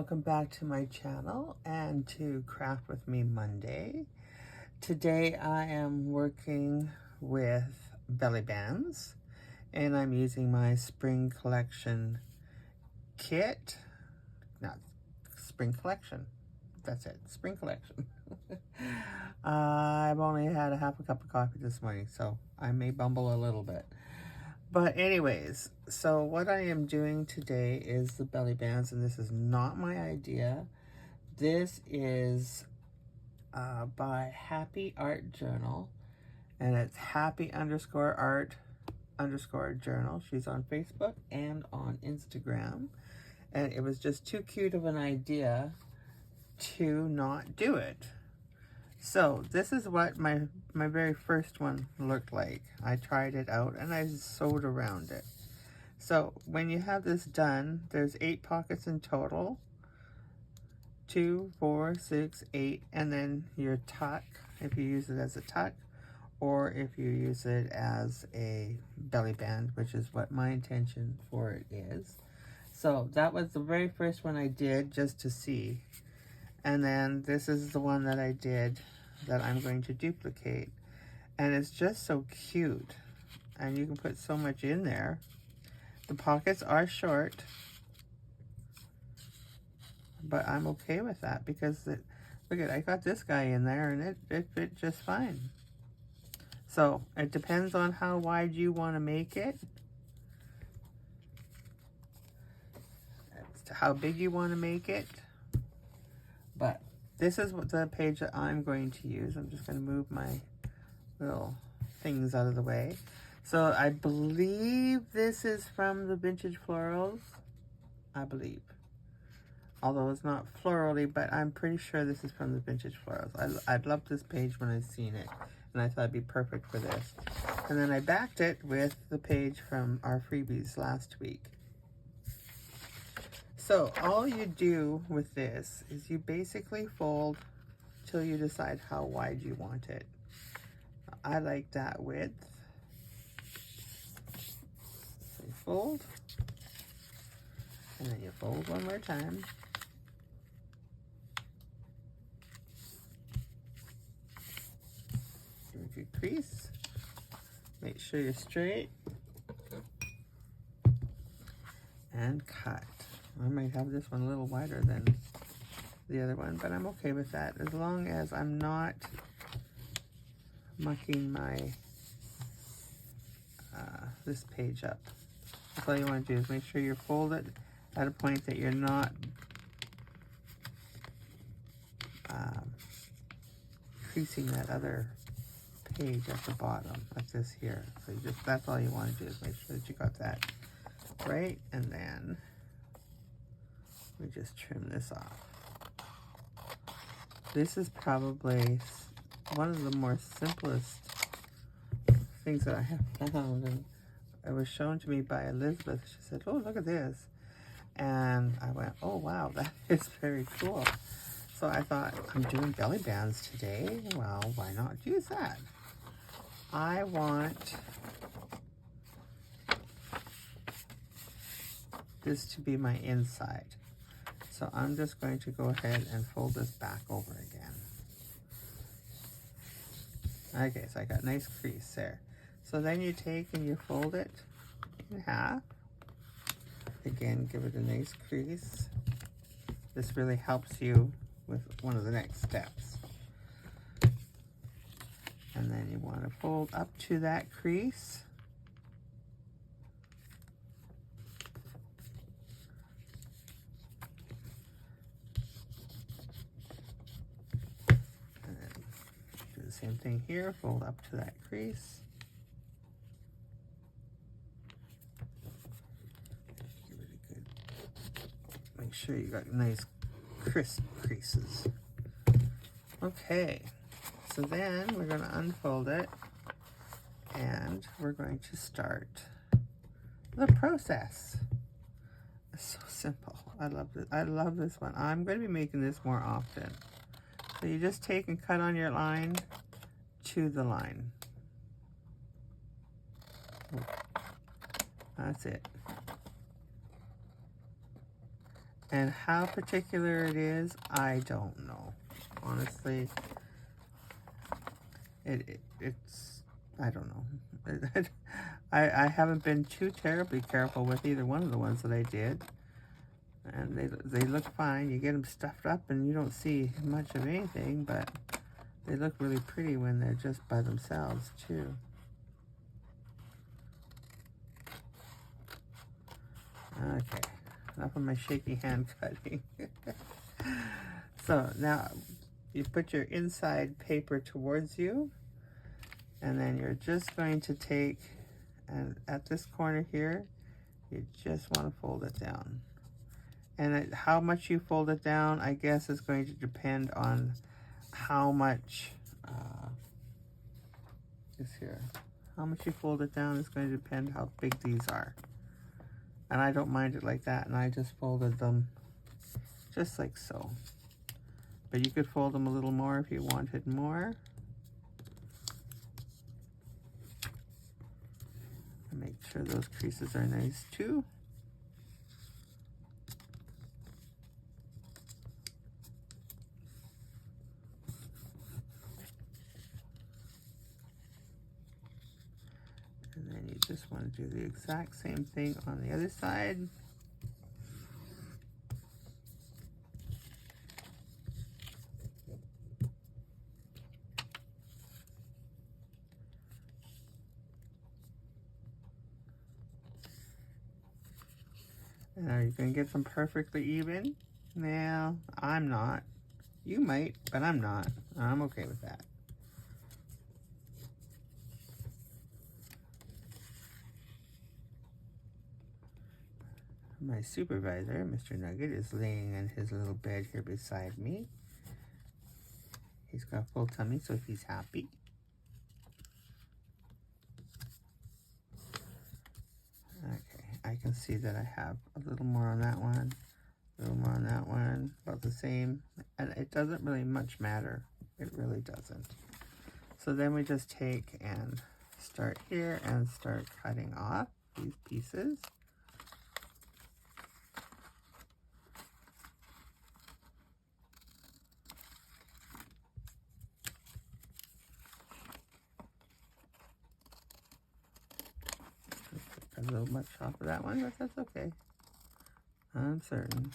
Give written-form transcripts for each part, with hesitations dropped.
welcome back to my channel and to Craft With Me Monday. Today I am working with belly bands and I'm using my spring collection kit. Not spring collection, that's it, spring collection. I've only had a half a cup of coffee this morning, so I may bumble a little bit. But anyways, so what I am doing today is the belly bands, and this is not my idea. This is by Happy Art Journal, and it's happy_art_journal. She's on Facebook and on Instagram, and it was just too cute of an idea to not do it. So this is what my very first one looked like. I tried it out and I sewed around it. So when you have this done, there's 8 pockets in total. 2, 4, 6, 8, and then your tuck, if you use it as a tuck, or if you use it as a belly band, which is what my intention for it is. So that was the very first one I did just to see. And then this is the one that I did that I'm going to duplicate. And it's just so cute. And you can put so much in there. The pockets are short, but I'm okay with that because look at, I got this guy in there and it fit just fine. So it depends on how wide you want to make it. As to how big you want to make it. But this is what the page that I'm going to use. I'm just going to move my little things out of the way. So I believe this is from the Vintage Florals. I believe. Although it's not florally, but I'm pretty sure this is from the Vintage Florals. I loved this page when I seen it. And I thought it'd be perfect for this. And then I backed it with the page from our freebies last week. So all you do with this is you basically fold till you decide how wide you want it. I like that width. So you fold, and then you fold one more time. Do a good crease. Make sure you're straight. And cut. I might have this one a little wider than the other one, but I'm okay with that as long as I'm not mucking my this page up. That's all you want to do is make sure you're folded at a point that you're not creasing that other page at the bottom, like this here. So you just, that's all you want to do is make sure that you got that right, and then we just trim this off. This is probably one of the more simplest things that I have found, and it was shown to me by Elizabeth. She said, oh, look at this. And I went, oh, wow, that is very cool. So I thought, I'm doing belly bands today. Well, why not use that? I want this to be my inside. So I'm just going to go ahead and fold this back over again. Okay, so I got a nice crease there. So then you take and you fold it in half. Again, give it a nice crease. This really helps you with one of the next steps. And then you want to fold up to that crease. Same thing here, fold up to that crease. Give it a good, make sure you got nice crisp creases. Okay, so then we're going to unfold it and we're going to start the process. It's so simple. I love it. I love this one. I'm going to be making this more often. So you just take and cut on your line to the line. That's it. And how particular it is, I don't know. Honestly, it's, I don't know. I haven't been too terribly careful with either one of the ones that I did. And they look fine. You get them stuffed up and you don't see much of anything, but they look really pretty when they're just by themselves too. Okay, enough of my shaky hand cutting. So now you put your inside paper towards you, and then you're just going to take, and at this corner here, you just want to fold it down. And how much you fold it down, I guess, is going to depend on how much is here. How much you fold it down is going to depend how big these are. And I don't mind it like that, and I just folded them just like so. But you could fold them a little more if you wanted more. And make sure those creases are nice too. And then you just want to do the exact same thing on the other side. And are you going to get them perfectly even? Now, I'm not. You might, but I'm not. I'm okay with that. My supervisor, Mr. Nugget, is laying in his little bed here beside me. He's got a full tummy, so he's happy. Okay, I can see that I have a little more on that one, a little more on that one, about the same. And it doesn't really much matter. It really doesn't. So then we just take and start here and start cutting off these pieces. A little much off of that one, but that's okay. I'm certain.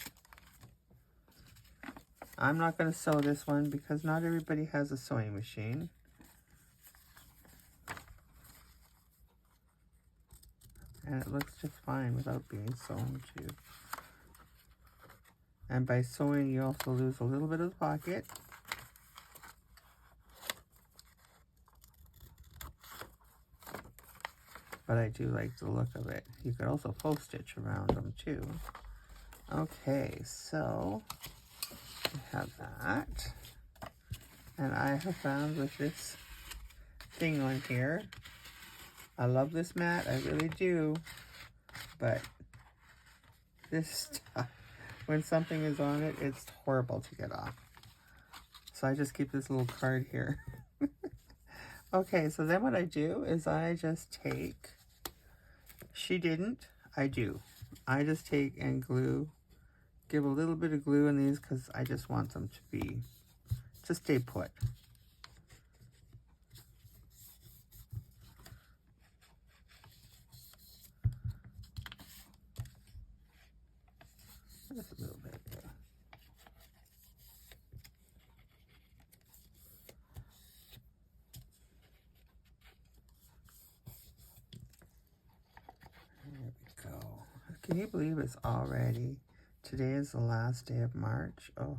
I'm not going to sew this one because not everybody has a sewing machine. And it looks just fine without being sewn too. And by sewing, you also lose a little bit of the pocket. But I do like the look of it. You could also faux stitch around them too. Okay, so we have that. And I have found with this thing on here, I love this mat, I really do. But this stuff, when something is on it, it's horrible to get off. So I just keep this little card here. Okay, so then what I do is I just take, she didn't, I do. I just take and glue, give a little bit of glue in these because I just want them to stay put. Just a little bit there. There we go. Can you believe it's already, today is the last day of March. Oh,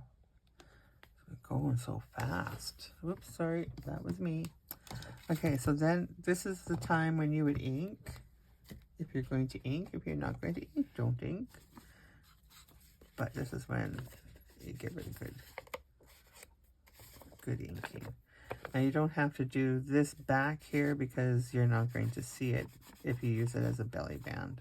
it's going so fast. Whoops, sorry, that was me. Okay, so then this is the time when you would ink. If you're going to ink, if you're not going to ink, don't ink. But this is when you give it good inking. Now you don't have to do this back here because you're not going to see it if you use it as a belly band.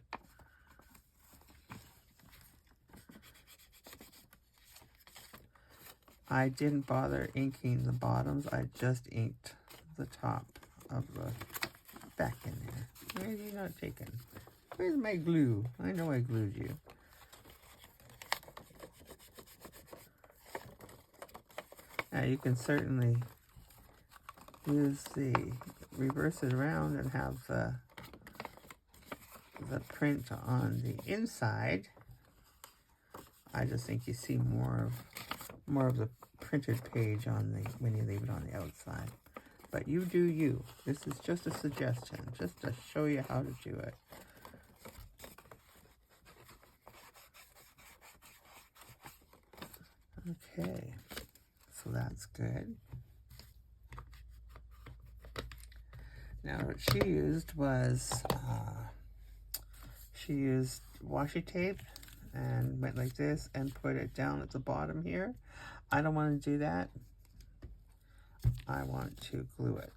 I didn't bother inking the bottoms, I just inked the top of the back in there. Where are you not taken? Where's my glue? I know I glued you. Now you can certainly use reverse it around and have the print on the inside. I just think you see more of the printed page when you leave it on the outside. But you do you. This is just a suggestion, just to show you how to do it. Okay, so that's good. Now what she used was, she used washi tape and went like this and put it down at the bottom here. I don't want to do that. I want to glue it.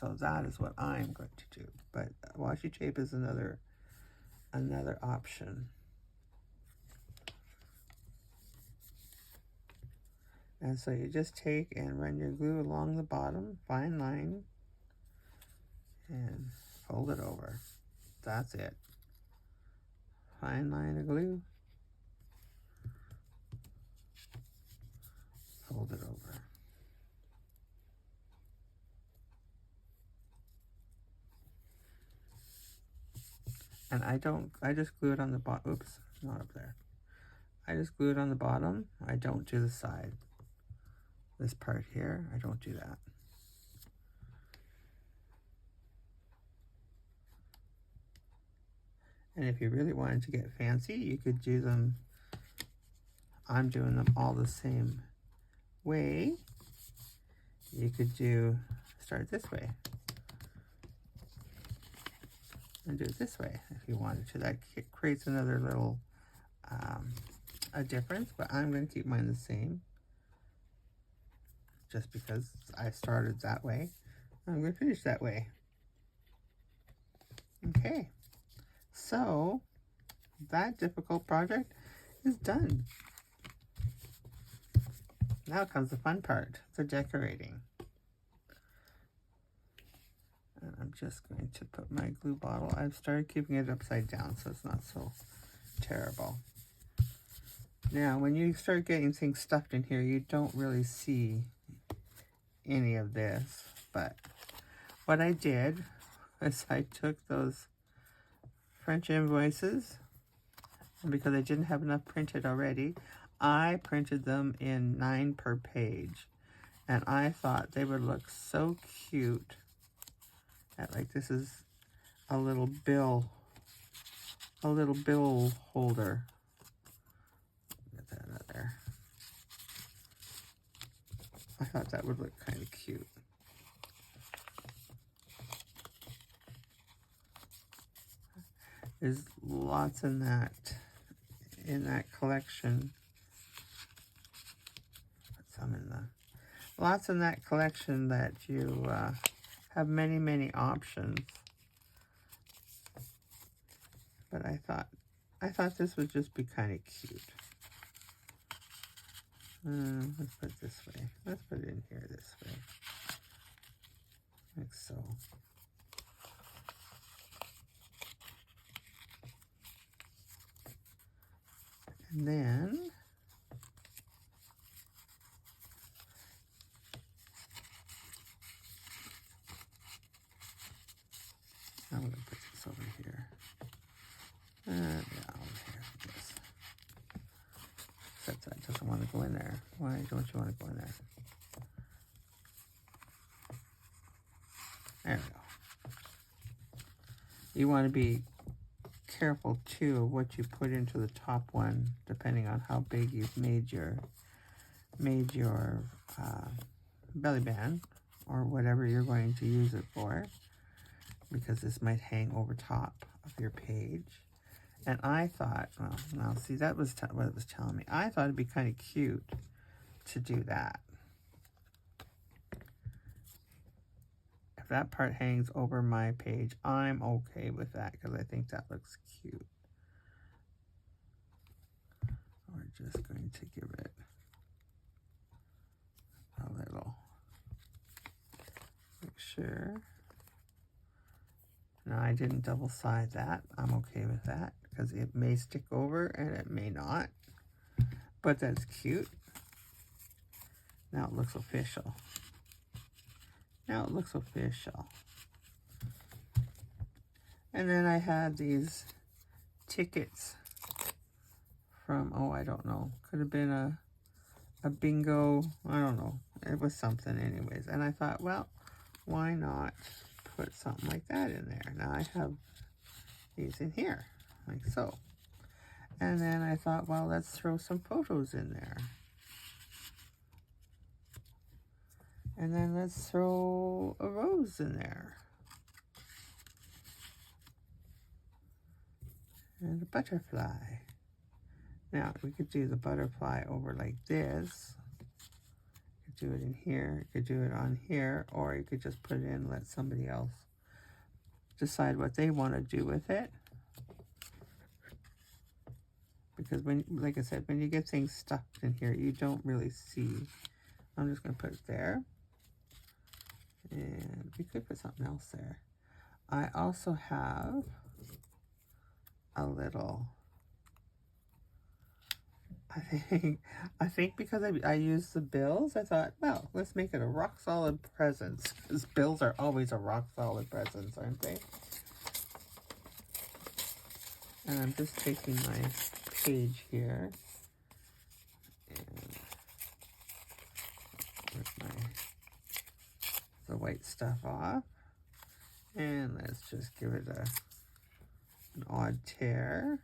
So that is what I'm going to do. But washi tape is another option. And so you just take and run your glue along the bottom, fine line, and fold it over. That's it. Fine line of glue. Fold it over. And I just glue it on the bottom. Oops, not up there. I just glue it on the bottom. I don't do the side. This part here, I don't do that. And if you really wanted to get fancy, you could do them, I'm doing them all the same way. You could start this way. And do it this way if you wanted to. That creates another little, a difference, but I'm going to keep mine the same. Just because I started that way, I'm going to finish that way. Okay, so that difficult project is done. Now comes the fun part, the decorating. And I'm just going to put my glue bottle. I've started keeping it upside down so it's not so terrible. Now, when you start getting things stuffed in here, you don't really see any of this, but what I did was I took those French invoices, and because I didn't have enough printed already, I printed them in 9 per page, and I thought they would look so cute. Like this is a little bill holder. Get that out there. I thought that would look kind of cute. There's lots in that collection. Put some in lots in that collection that you have many options. But I thought this would just be kind of cute. Let's put it this way. Let's put it in here this way. Like so. And then I'm going to put this over here. Yeah, over here. Yes. Except that doesn't want to go in there. Why don't you want to go in there? There we go. You want to be careful too of what you put into the top one, depending on how big you've made your belly band or whatever you're going to use it for, because this might hang over top of your page. And I thought, well, now see, that was what it was telling me. I thought it'd be kind of cute to do that. If that part hangs over my page, I'm okay with that because I think that looks cute. We're just going to give it a little, make sure. Now, I didn't double side that. I'm okay with that because it may stick over and it may not, but that's cute. Now it looks official. Now it looks official. And then I had these tickets from, oh, I don't know. Could have been a bingo. I don't know. It was something anyways. And I thought, well, why not put something like that in there? Now I have these in here, like so. And then I thought, well, let's throw some photos in there. And then let's throw a rose in there. And a butterfly. Now, we could do the butterfly over like this. You could do it in here. You could do it on here. Or you could just put it in and let somebody else decide what they want to do with it. Because when, like I said, when you get things stuffed in here, you don't really see. I'm just going to put it there. And we could put something else there. I also have a little, I think because I used the bills, I thought, well, let's make it a rock solid presents. Because bills are always a rock solid presents, aren't they? And I'm just taking my page here and rip the white stuff off, and let's just give it an odd tear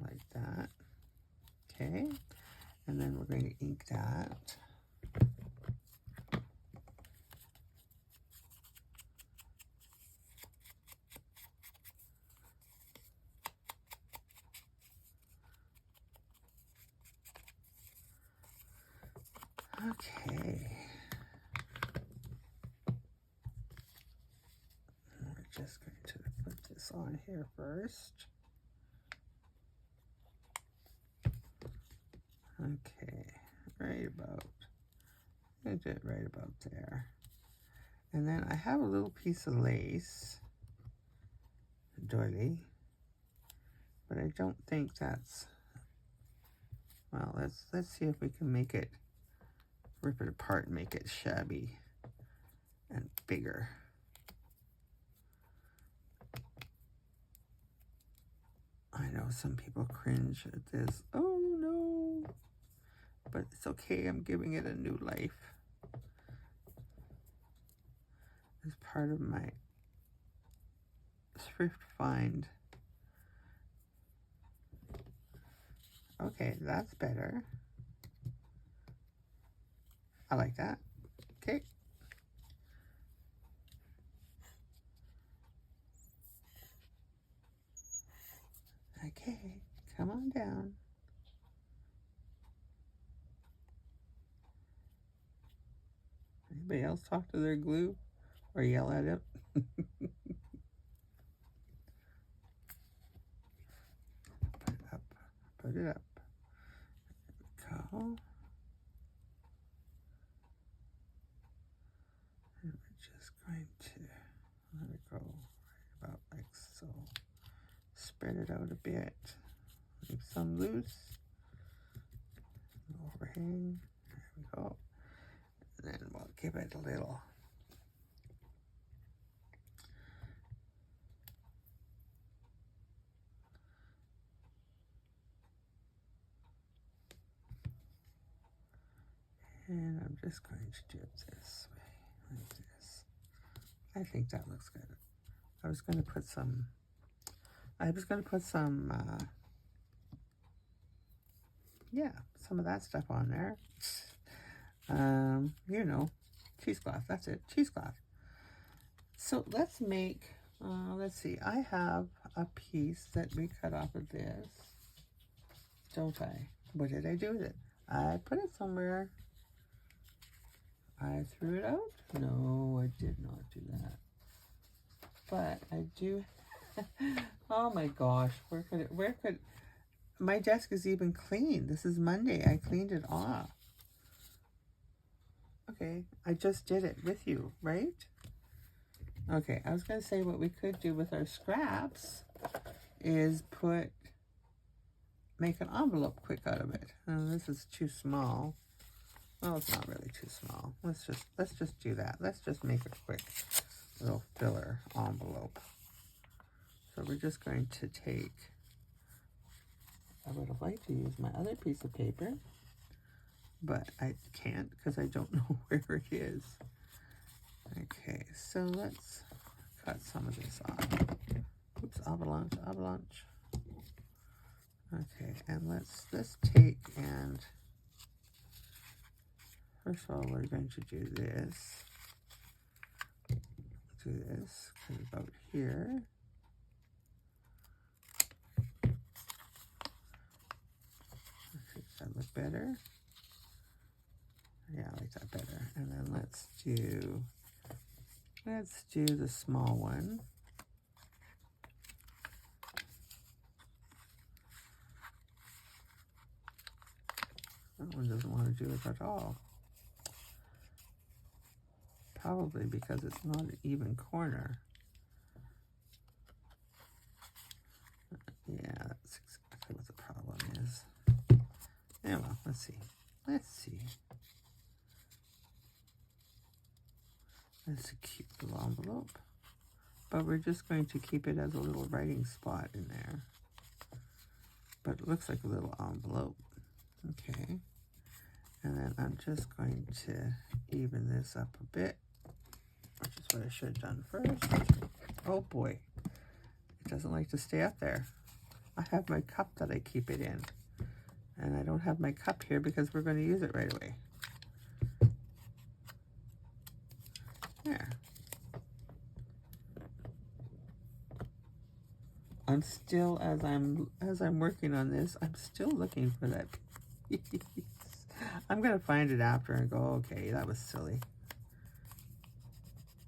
like that. Okay, and then we're going to ink that. Okay. We're just going to put this on here first. Okay, right about, I did it right about there. And then I have a little piece of lace, doily, but I don't think that's, well, let's see if we can make it, rip it apart and make it shabby and bigger. I know some people cringe at this. Oh no, but it's okay, I'm giving it a new life. As part of my thrift find. Okay, that's better. I like that. Okay. Okay, come on down. Anybody else talk to their glue or yell at it? Put it up. Put it up. There we go. And we're just going to let it go right about like so. Spread it out a bit. Leave some loose. Overhang. There we go. And then we'll give it a little. And I'm just going to do it this way, like this. I think that looks good. I was going to put some, yeah, some of that stuff on there. You know, cheesecloth, that's it, cheesecloth. So let's make, let's see, I have a piece that we cut off of this, don't I? What did I do with it? I put it somewhere. I threw it out? No, I did not do that. But I do, oh my gosh, where could, my desk is even clean. This is Monday, I cleaned it off. Okay, I just did it with you, right? Okay, I was going to say what we could do with our scraps is make an envelope quick out of it. Oh, this is too small. Well, it's not really too small. Let's just do that. Let's just make a quick little filler envelope. So we're just going to take, I would have liked to use my other piece of paper, but I can't because I don't know where it is. Okay, so let's cut some of this off. Oops, avalanche, avalanche. Okay, and let's take and first of all we're going to do this. Do this about here. Okay, does that look better? Yeah, I like that better. And then let's do the small one. That one doesn't want to do it at all. Probably because it's not an even corner. Yeah, that's exactly what the problem is. Yeah, well, let's see. Let's see. That's a cute little envelope. But we're just going to keep it as a little writing spot in there. But it looks like a little envelope. Okay. And then I'm just going to even this up a bit, which is what I should have done first. Oh boy. It doesn't like to stay up there. I have my cup that I keep it in. And I don't have my cup here because we're going to use it right away. There. I'm still, as I'm working on this, I'm still looking for that piece. I'm going to find it after and go, okay, that was silly.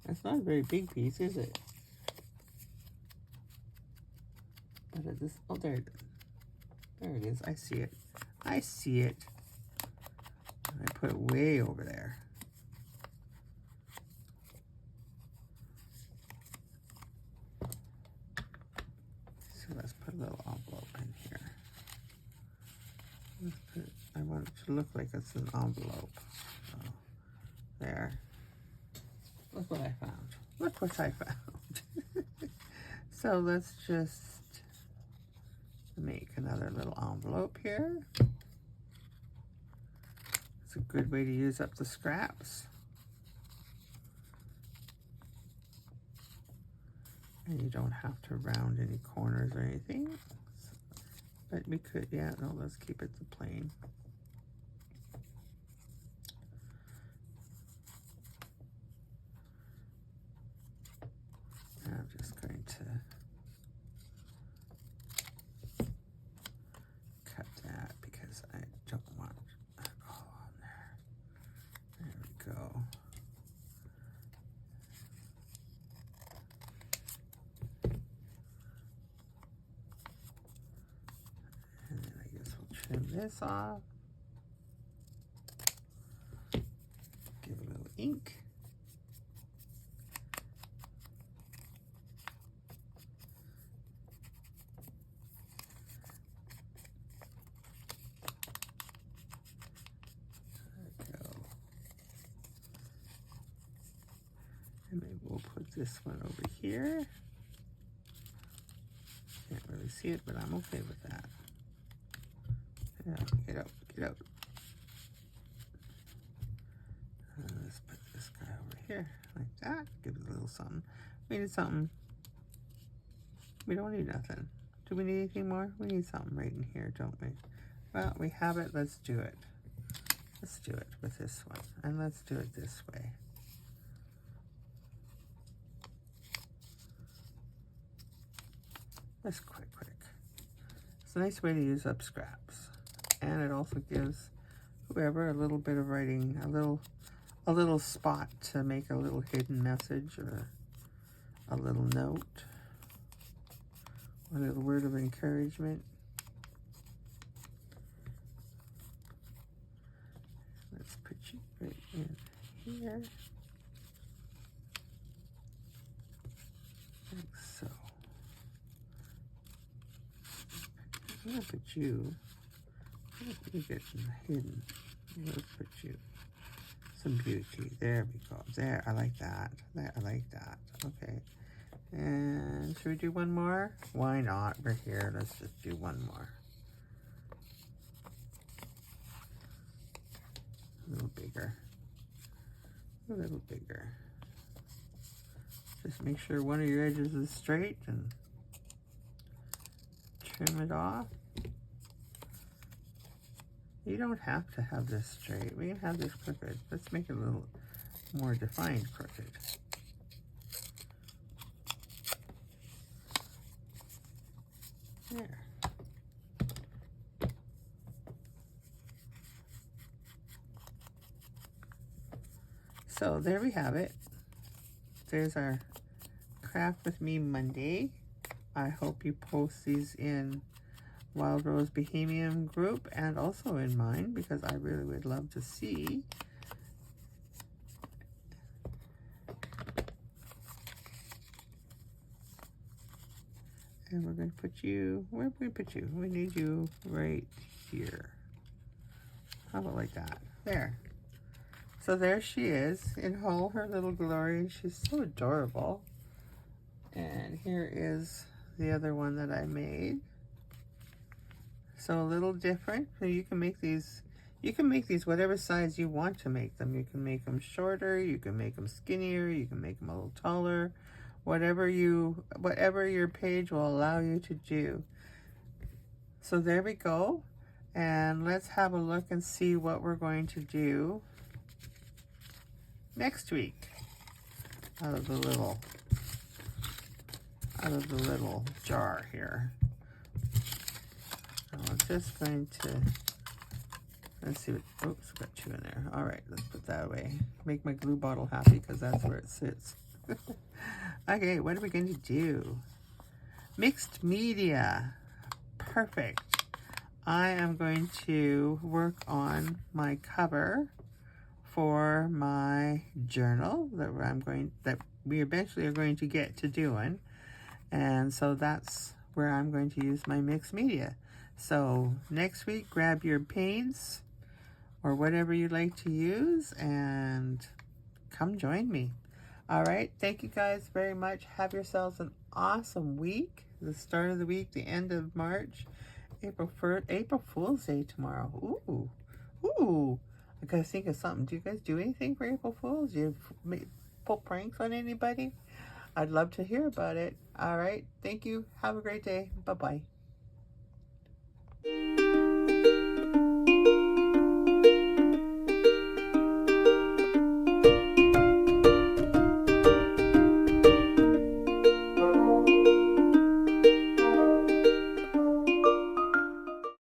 That's not a very big piece, is it? But it is, oh, there it is. I see it. I see it. And I put it way over there. So let's put a little envelope in here. I want it to look like it's an envelope. So, there. Look what I found. Look what I found. So let's just make another little envelope here. It's a good way to use up the scraps. And you don't have to round any corners or anything. But we could, yeah, no, let's keep it the plain. And I'm just going to cut that because I don't want alcohol on there. There we go. And then I guess we'll trim this off. Give a little ink. And maybe we'll put this one over here. Can't really see it, but I'm okay with that. Yeah, get out, get out. Let's put this guy over here, like that. Give it a little something. We need something. We don't need nothing. Do we need anything more? We need something right in here, don't we? Well, we have it. Let's do it. Let's do it with this one. And let's do it this way. Just quick. It's a nice way to use up scraps. And it also gives whoever a little bit of writing, a little spot to make a little hidden message or a little note, a little word of encouragement. Let's put you right in here, like so. I'm gonna put you get hidden. I'm gonna put you some beauty. There we go. There, I like that. There, I like that. Okay. And should we do one more? Why not? We're here. Let's just do one more. A little bigger. A little bigger. Just make sure one of your edges is straight and trim it off. You don't have to have this straight. We can have this crooked. Let's make it a little more defined crooked. There. So there we have it. There's our Craft With Me Monday. I hope you post these in Wild Rose Bohemian group and also in mine, because I really would love to see. And we're going to put you, where are we going to put you? We need you right here. How about like that? There. So there she is in all her little glory. She's so adorable. And here is the other one that I made. So a little different. So you can make these whatever size you want to make them. You can make them shorter, you can make them skinnier, you can make them a little taller, whatever your page will allow you to do. So there we go. And let's have a look and see what we're going to do next week out of the little jar here. I'm just going to, let's see what, oops, got two in there. All right, let's put that away. Make my glue bottle happy because that's where it sits. Okay, what are we going to do? Mixed media. Perfect. I am going to work on my cover for my journal that we eventually are going to get to doing. And so that's where I'm going to use my mixed media. So next week, grab your paints or whatever you like to use and come join me. All right. Thank you guys very much. Have yourselves an awesome week. The start of the week, the end of March, April 1st, April Fool's Day tomorrow. Ooh, ooh. I gotta think of something. Do you guys do anything for April Fools? Do you pull pranks on anybody? I'd love to hear about it. All right. Thank you. Have a great day. Bye-bye.